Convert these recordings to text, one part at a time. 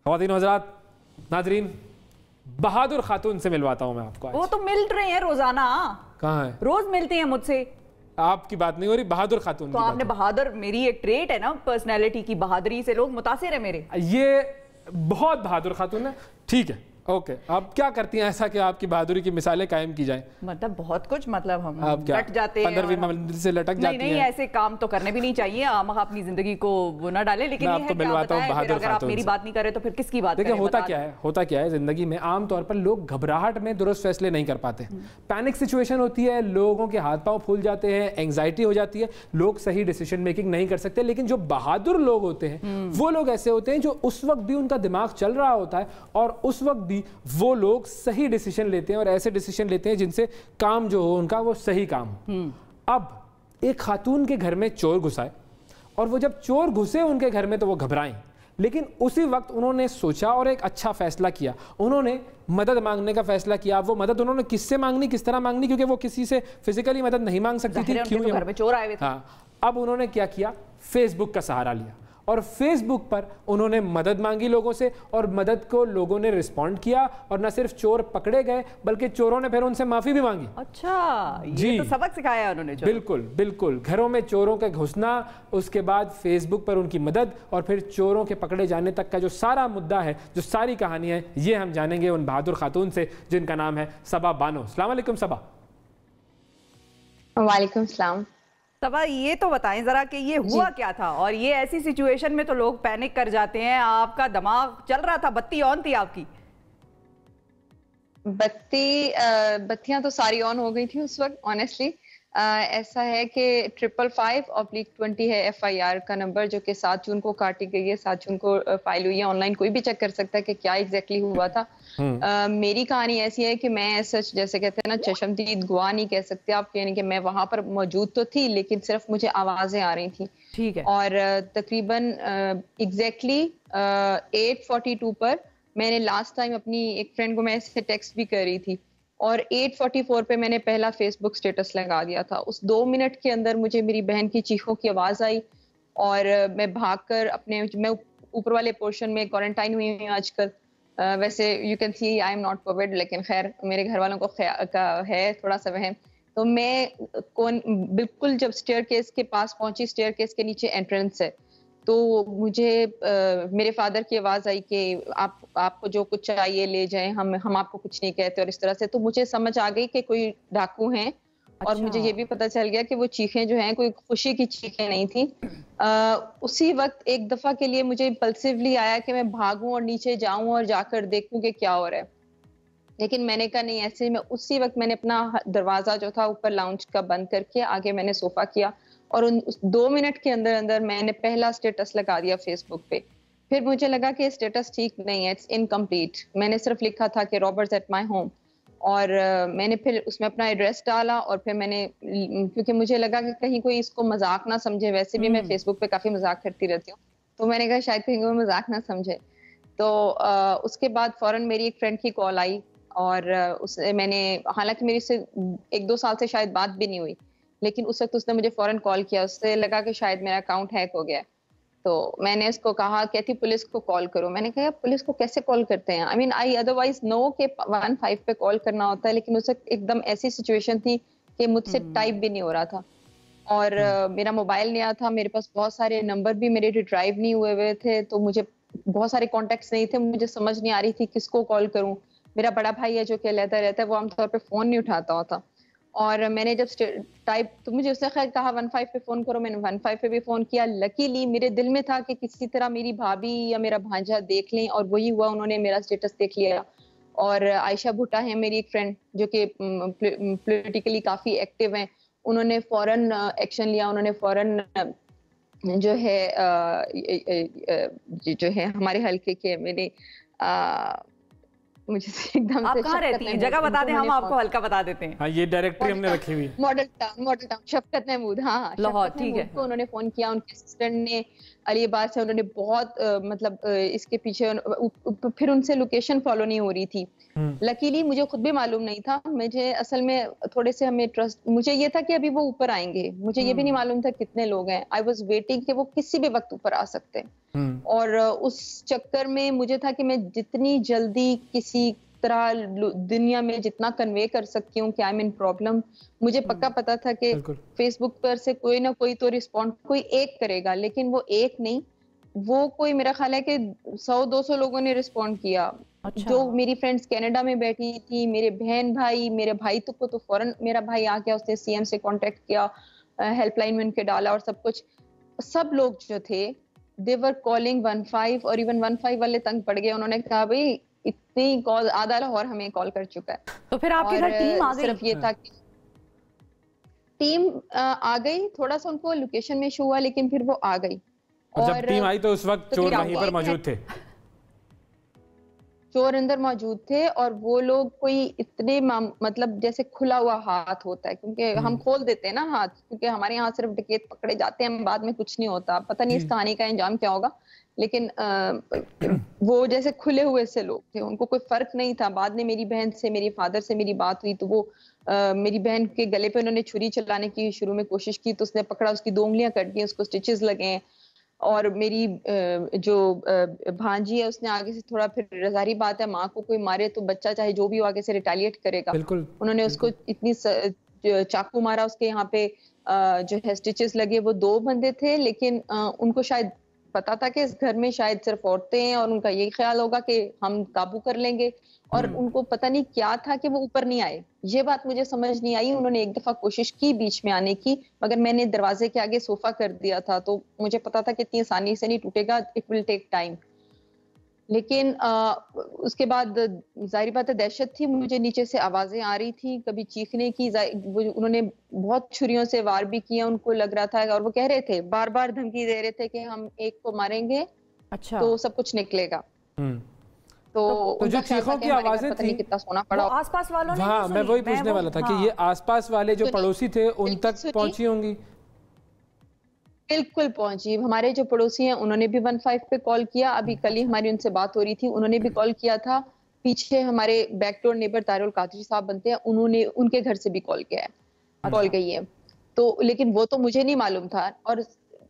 ख़वातीन हज़रात, नाज़रीन, बहादुर खातून से मिलवाता हूँ मैं आपको आज। वो तो मिल रहे हैं रोजाना। कहाँ है? रोज मिलती हैं मुझसे। आपकी बात नहीं हो रही, बहादुर खातून तो की आपने बहादुर, मेरी एक ट्रेट है ना पर्सनैलिटी की, बहादुरी से लोग मुतासिर है मेरे। ये बहुत बहादुर खातून है, ठीक है, ओके। आप क्या करती हैं ऐसा कि आपकी बहादुरी की मिसालें कायम की जाएं? मतलब बहुत कुछ, मतलब हम लट जाते हैं 15वीं मंजिल से लटक जाती हैं। नहीं, ऐसे काम तो करने भी नहीं चाहिए, हम अपनी जिंदगी को वो ना डाले। लेकिन ये है, मिलवाता हूं बहादुर अगर आप मेरी बात नहीं करे तो फिर किसकी बात करें? देखिए होता क्या है जिंदगी में, आमतौर पर लोग घबराहट में दुरुस्त फैसले नहीं कर पाते। पैनिक सिचुएशन होती है, लोगों के हाथ पांव फूल जाते हैं, एंग्जाइटी हो जाती है, लोग सही डिसीजन मेकिंग नहीं कर सकते। लेकिन जो बहादुर लोग होते हैं वो लोग ऐसे होते हैं जो उस वक्त भी उनका दिमाग चल रहा होता है और उस वक्त भी वो लोग सही डिसीजन लेते हैं और ऐसे डिसीजन लेते हैं जिनसे काम जो हो उनका वो सही काम हो। अब एक खातून के घर में चोर घुसाए और वो जब चोर घुसे उनके घर में तो वो घबराएं, लेकिन उसी वक्त उन्होंने सोचा और एक अच्छा फैसला किया। उन्होंने मदद मांगने का फैसला किया। वो मदद उन्होंने किससे मांगनी, किस तरह मांगनी, क्योंकि वो किसी से फिजिकली मदद नहीं मांग सकती थी। क्यों? घर में चोर आए हुए थे। हाँ, अब उन्होंने क्या किया, फेसबुक का सहारा लिया और फेसबुक पर उन्होंने मदद मांगी लोगों से और मदद को लोगों ने रिस्पॉन्ड किया और न सिर्फ चोर पकड़े गए बल्कि चोरों ने फिर उनसे माफी भी मांगी। अच्छा, ये तो सबक सिखाया उन्होंने। बिल्कुल घरों में चोरों के घुसना, उसके बाद फेसबुक पर उनकी मदद और फिर चोरों के पकड़े जाने तक का जो सारा मुद्दा है, जो सारी कहानी है, ये हम जानेंगे उन बहादुर खातून से जिनका नाम है सबा बानो। अस्सलाम वालेकुम सबा। वालेकुम सलाम। सबा, ये तो बताएं जरा कि ये हुआ क्या था, और ये ऐसी सिचुएशन में तो लोग पैनिक कर जाते हैं। आपका दिमाग चल रहा था, बत्ती ऑन थी आपकी? बत्तियां तो सारी ऑन हो गई थी उस वक्त ऑनेस्टली। ऐसा है कि 555/20 है FIR का नंबर, जो कि 7 जून को काटी गई है, 7 जून को फाइल हुई है। ऑनलाइन कोई भी चेक कर सकता है कि क्या एग्जैक्टली हुआ था। मेरी कहानी ऐसी है कि मैं सच, जैसे कहते हैं ना, चशमदीद गवाह नहीं कह सकते आप, यानी कि मैं वहां पर मौजूद तो थी लेकिन सिर्फ मुझे आवाजें आ रही थी। ठीक है। और तकरीबन एग्जैक्टली 8:42 पर मैंने लास्ट टाइम अपनी एक फ्रेंड को मैं इससे टेक्स्ट भी कर रही थी और 8:44 पे मैंने पहला फेसबुक स्टेटस लगा दिया था। उस 2 मिनट के अंदर मुझे मेरी बहन की चीखों की आवाज आई और मैं भागकर मैं ऊपर वाले पोर्शन में क्वारंटाइन हुई हूँ आजकल। वैसे you can see I am not Covid, लेकिन खैर मेरे घर वालों को है थोड़ा सा वहम। तो मैं बिल्कुल जब स्टेयर केस के पास पहुंची, स्टेयर केस के नीचे एंट्रेंस है, तो मुझे मेरे फादर की आवाज आई कि आपको जो कुछ चाहिए ले जाएं, हम आपको कुछ नहीं कहते और इस तरह से। तो मुझे समझ आ गई कि कोई डाकू हैं। अच्छा। और मुझे ये भी पता चल गया कि वो चीखें जो हैं कोई खुशी की चीखें नहीं थी। उसी वक्त एक दफा के लिए मुझे इम्पल्सिवली आया कि मैं भागूं और नीचे जाऊं और जाकर देखूं कि क्या हो रहा है, लेकिन मैंने कहा नहीं, ऐसे में उसी वक्त मैंने अपना दरवाजा जो था ऊपर लाउंज का बंद करके आगे मैंने सोफा किया और उस 2 मिनट के अंदर अंदर मैंने पहला स्टेटस लगा दिया फेसबुक पे। फिर मुझे लगा कि स्टेटस ठीक नहीं है, इट्स इनकम्प्लीट। मैंने सिर्फ लिखा था कि रॉबर्ट्स एट माय होम और मैंने फिर उसमें अपना एड्रेस डाला और फिर मैंने, क्योंकि मुझे लगा कि कहीं कोई इसको मजाक ना समझे, वैसे भी मैं फेसबुक पे काफी मजाक करती रहती हूँ, तो मैंने कहा शायद कहीं कोई मजाक ना समझे। तो उसके बाद फौरन मेरी एक फ्रेंड की कॉल आई और उससे मैंने, हालांकि मेरी से 1-2 साल से शायद बात भी नहीं हुई, लेकिन उस वक्त उसने मुझे फौरन कॉल किया। उससे लगा कि शायद मेरा अकाउंट हैक हो गया। तो मैंने उसको कहा, कहती पुलिस को कॉल करो। मैंने कहा पुलिस को कैसे कॉल करते हैं? आई अदरवाइज नो के 15 पे कॉल करना होता है, लेकिन उस वक्त एकदम ऐसी सिचुएशन थी कि मुझसे टाइप भी नहीं हो रहा था और मेरा मोबाइल नया था, मेरे पास बहुत सारे नंबर भी मेरे रिट्राइव नहीं हुए थे, तो मुझे बहुत सारे कॉन्टेक्ट्स नहीं थे, मुझे समझ नहीं आ रही थी किसको कॉल करूं। मेरा बड़ा भाई है जो कि अलहदा रहता है, वो आमतौर पे फोन नहीं उठाता होता और मैंने जब टाइप, तो मुझे उसने खैर कहा 15 पे फोन करो, मैंने 15 पे भी फोन किया। लकीली मेरे दिल में था कि किसी तरह मेरी भाभी या मेरा भांजा देख लें और वही हुआ, उन्होंने मेरा स्टेटस देख लिया। और आयशा भुट्टा है मेरी एक फ्रेंड जो कि पॉलिटिकली काफी एक्टिव हैं, उन्होंने फौरन एक्शन लिया। उन्होंने फौरन जो है हमारे हल्के के मेरे मुझे एकदम आप कहाँ रहती हैं? जगह बता दें, हम आपको हल्का बता देते हैं। हाँ, ये डायरेक्टरी हमने रखी हुई। मॉडल टाउन शफकत महमूद। हाँ, लाहौर, ठीक है। तो उन्होंने फोन किया, उनके असिस्टेंट ने अलीबाद से, उन्होंने बहुत मतलब इसके पीछे, फिर उनसे लोकेशन फॉलो नहीं हो रही थी। लकीली मुझे खुद भी मालूम नहीं था, मुझे असल में थोड़े से हमें ट्रस्ट, मुझे ये था कि अभी वो ऊपर आएंगे, मुझे ये भी नहीं मालूम था कितने लोग हैं। आई वॉज वेटिंग कि वो किसी भी वक्त ऊपर आ सकते हैं। और उस चक्कर में मुझे था कि मैं जितनी जल्दी किसी तरह दुनिया में जितना कन्वे कर सकती हूँ कि आई एम इन प्रॉब्लम, मुझे पक्का पता था कि फेसबुक पर से कोई ना कोई तो रिस्पॉन्ड कोई एक करेगा, लेकिन वो एक नहीं, वो कोई मेरा ख्याल है कि 100-200 लोगों ने रिस्पॉन्ड किया। अच्छा। जो मेरी फ्रेंड्स कनाडा में बैठी थी, मेरे बहन भाई, मेरे भाई को तो फौरन मेरा भाई आ गया, उसने सीएम से कांटेक्ट किया, हेल्पलाइन में उनके डाला और सब कुछ। सब लोग जो थे दे वर कॉलिंग 15 और इवन 15 वाले तंग पड़ गए। उन्होंने कहा भाई इतनी कॉल, आधा लाहौर हमें कॉल कर चुका है। तो फिर आपके घर टीम आ गई? सिर्फ ये था कि टीम आ गई, थोड़ा सा उनको लोकेशन में इशू हुआ, लेकिन फिर वो आ गई। और जब टीम आई तो उस वक्त चोर वहीं पर मौजूद थे? चोर अंदर मौजूद थे और वो लोग कोई इतने मतलब जैसे खुला हुआ हाथ होता है, क्योंकि हम खोल देते हैं ना हाथ, क्योंकि हमारे यहाँ सिर्फ डकैत पकड़े जाते हैं, बाद में कुछ नहीं होता। पता नहीं इस कहानी का अंजाम क्या होगा, लेकिन वो जैसे खुले हुए से लोग थे, उनको कोई फर्क नहीं था। बाद में मेरी बहन से, मेरे फादर से मेरी बात हुई तो वो मेरी बहन के गले पे उन्होंने छुरी चलाने की शुरू में कोशिश की, तो उसने पकड़ा, उसकी 2 उंगलियां कट दी, उसको स्टिचेस लगे हैं। और मेरी जो भांजी है उसने आगे से थोड़ा, फिर जाहिर बात है माँ को कोई मारे तो बच्चा चाहे जो भी हो आगे से रिटेलिएट करेगा। बिल्कुल, उन्होंने उसको इतनी चाकू मारा, उसके यहाँ पे जो है स्टिचेस लगे। वो 2 बंदे थे, लेकिन उनको शायद पता था कि इस घर में शायद सिर्फ औरतें हैं और उनका यही ख्याल होगा कि हम काबू कर लेंगे, और उनको पता नहीं क्या था कि वो ऊपर नहीं आए। ये बात मुझे समझ नहीं आई। उन्होंने एक दफा कोशिश की बीच में आने की, मगर मैंने दरवाजे के आगे सोफा कर दिया था, तो मुझे पता था कि इतनी आसानी से नहीं टूटेगा, इट विल टेक टाइम। लेकिन उसके बाद जाहिर बात है दहशत थी, मुझे नीचे से आवाजें आ रही थी, कभी चीखने की, उन्होंने बहुत छुरियों से वार भी किया, उनको लग रहा था, और वो कह रहे थे, बार बार धमकी दे रहे थे कि हम एक को मारेंगे। अच्छा। तो सब कुछ निकलेगा। तो जो चीखों की आवाजें थी, कितना सोना पड़ा आसपास वालों ने? हाँ, मैं वही पूछने वाला था कि ये आसपास वाले जो पड़ोसी थे उन तक पहुंची होंगी? बिल्कुल पहुंची। हमारे जो पड़ोसी हैं उन्होंने भी 15 पे कॉल किया। अभी कल ही हमारी उनसे बात हो रही थी, उन्होंने भी कॉल किया था। पीछे हमारे बैकडोर नेबर तारुल कादरी साहब बनते हैं, उन्होंने उनके घर से भी कॉल किया है, कॉल गई है। तो लेकिन वो तो मुझे नहीं मालूम था, और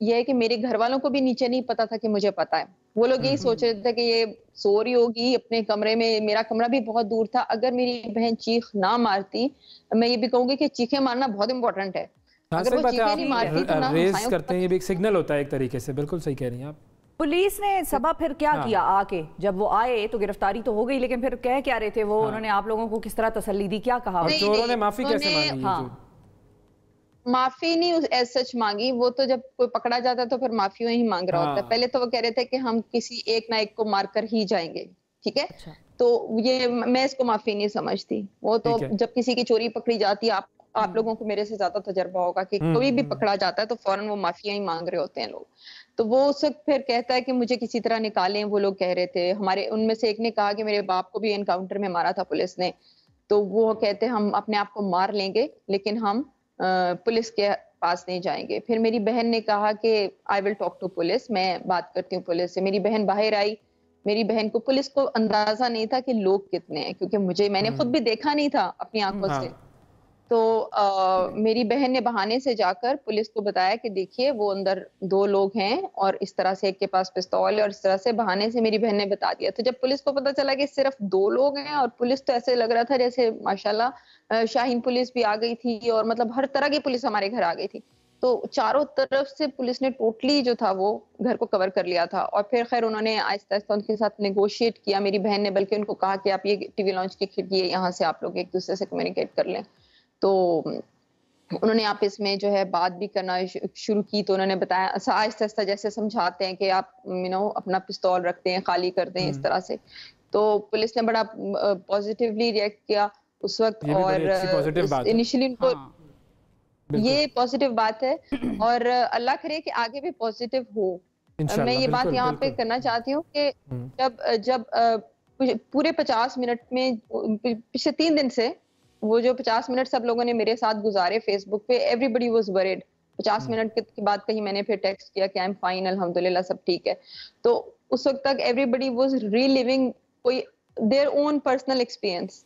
यह है कि मेरे घर वालों को भी नीचे नहीं पता था कि मुझे पता है। वो लोग यही सोच रहे थे कि ये सो रही होगी अपने कमरे में। मेरा कमरा भी बहुत दूर था। अगर मेरी बहन चीख ना मारती, मैं ये भी कहूंगी कि चीखें मारना बहुत इंपॉर्टेंट है। अगर वो चीखें नहीं मारती तो ना रेज करते हैं, ये भी एक सिग्नल होता है एक तरीके से। बिल्कुल सही कह रही हैं आप। पुलिस ने सबा फिर क्या किया आके? जब वो आए तो गिरफ्तारी तो हो गई, लेकिन फिर कह क्या रहे थे वो? उन्होंने आप लोगों को किस तरह तसल्ली दी, क्या कहा? चोरों ने माफी कैसे मांगी? माफी नहीं एज सच मांगी, वो तो जब कोई पकड़ा जाता तो फिर माफी ही मांग रहा होता है। पहले तो वो कह रहे थे कि हम किसी एक ना एक को मारकर ही जाएंगे, ठीक है। अच्छा। तो ये मैं इसको माफी नहीं समझती। वो तो जब किसी की चोरी पकड़ी जाती है, आप लोगों को मेरे से ज्यादा तजर्बा होगा कि कोई भी पकड़ा जाता है तो फौरन वो माफिया ही मांग रहे होते हैं लोग। तो वो उस वक्त फिर कहता है कि मुझे किसी तरह निकालें। वो लोग कह रहे थे, हमारे उनमें से एक ने कहा कि मेरे बाप को भी एनकाउंटर में मारा था पुलिस ने। तो वो कहते हम अपने आप को मार लेंगे, लेकिन हम पुलिस के पास नहीं जाएंगे। फिर मेरी बहन ने कहा कि I will talk to police, मैं बात करती हूँ पुलिस से। मेरी बहन बाहर आई। मेरी बहन को, पुलिस को अंदाजा नहीं था कि लोग कितने हैं, क्योंकि मैंने खुद भी देखा नहीं था अपनी आंखों से। तो मेरी बहन ने बहाने से जाकर पुलिस को बताया कि देखिए वो अंदर 2 लोग हैं और इस तरह से एक के पास पिस्तौल है, और इस तरह से बहाने से मेरी बहन ने बता दिया। तो जब पुलिस को पता चला कि सिर्फ 2 लोग हैं, और पुलिस तो ऐसे लग रहा था जैसे माशाल्लाह शाहीन पुलिस भी आ गई थी, और मतलब हर तरह की पुलिस हमारे घर आ गई थी। तो चारों तरफ से पुलिस ने टोटली जो था वो घर को कवर कर लिया था। और फिर खैर उन्होंने आहिस्ता आहिस्ता उनके साथ नेगोशिएट किया। मेरी बहन ने बल्कि उनको कहा कि आप ये टीवी लॉन्च की खिड़की है, यहाँ से आप लोग एक दूसरे से कम्युनिकेट कर लें। तो उन्होंने आपस में जो है बात भी करना शुरू की। तो उन्होंने बताया आहिस्ता आहिस्ता जैसे समझाते हैं कि आप अपना पिस्तौल रखते हैं, खाली कर दें, इस तरह से। तो पुलिस ने बड़ा पॉजिटिवली रिएक्ट किया उस वक्त, और इनिशियली उनको ये पॉजिटिव बात है, और अल्लाह करे कि आगे भी पॉजिटिव हो। मैं ये बात यहाँ पे करना चाहती हूँ कि जब पूरे 50 मिनट में, पिछले 3 दिन से वो जो 50 मिनट सब लोगों ने मेरे साथ गुजारे फेसबुक पे, एवरीबडी वाज वरीड। 50 मिनट के बाद कहीं मैंने फिर टेक्स्ट किया कि आई एम फाइन, अल्हम्दुलिल्लाह सब ठीक है। तो उस वक्त तक एवरीबडी वाज रीलिविंग कोई देयर ओन पर्सनल एक्सपीरियंस।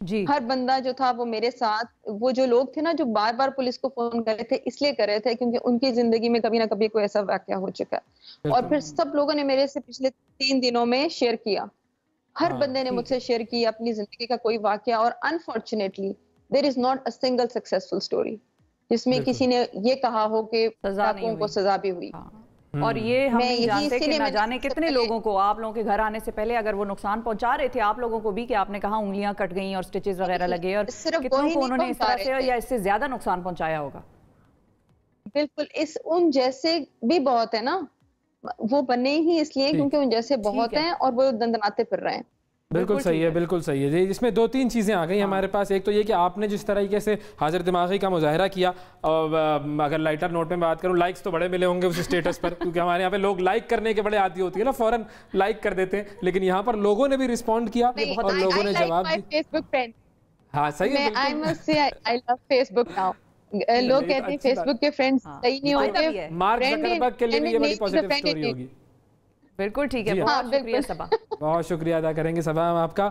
जी। हर बंदा जो था वो मेरे साथ, वो जो लोग थे ना जो बार बार पुलिस को फोन कर रहे थे, इसलिए कर रहे थे क्योंकि उनकी जिंदगी में कभी ना कभी कोई ऐसा वाकया हो चुका है। और फिर सब लोगों ने मेरे से पिछले 3 दिनों में शेयर किया, हर बंदे ने मुझसे शेयर किया अपनी जिंदगी का कोई वाकया। और unfortunately there is not a single successful story जिसमें किसी ने ये कहा हो कि डाकुओं को सजा भी हुई। और ये हम नहीं जानते कि ना जाने सबसे कितने लोगों को आप लोगों के घर आने से पहले अगर वो नुकसान पहुंचा रहे थे आप लोगों को भी, कि आपने कहा उंगलियां कट गई और स्टिचेस वगैरह लगे, और कितनों को उन्होंने इस तरह से या इससे ज्यादा नुकसान पहुंचाया होगा। बिल्कुल, इस उन जैसे भी बहुत है ना, वो बने ही इसलिए क्योंकि उन जैसे बहुत हैं और वो दंदनाते फिर रहे हैं। बिल्कुल सही है, बिल्कुल सही है जी। इसमें 2-3 चीज़ें आ गई हमारे पास। एक तो ये कि आपने जिस तरीके से हाजिर दिमागी का मुजाहरा किया, और अगर लाइटर नोट में बात करूं, लाइक्स तो बड़े मिले होंगे उस स्टेटस पर, क्योंकि हमारे यहाँ पे लोग लाइक करने के बड़े आदी होती है ना, फौरन लाइक कर देते हैं। लेकिन यहाँ पर लोगों ने भी रिस्पॉन्ड किया और लोगों ने जवाब दिया। हाँ सही है, I must say I love Facebook now. लोग कहते हैं फेसबुक के फ्रेंड्स सही नहीं होते, मार्क ज़करबर्ग के लिए भी ये बड़ी पॉजिटिव स्टोरी होगी। बिल्कुल ठीक है, बहुत शुक्रिया सबा। बहुत शुक्रिया अदा करेंगे सबा हम आपका।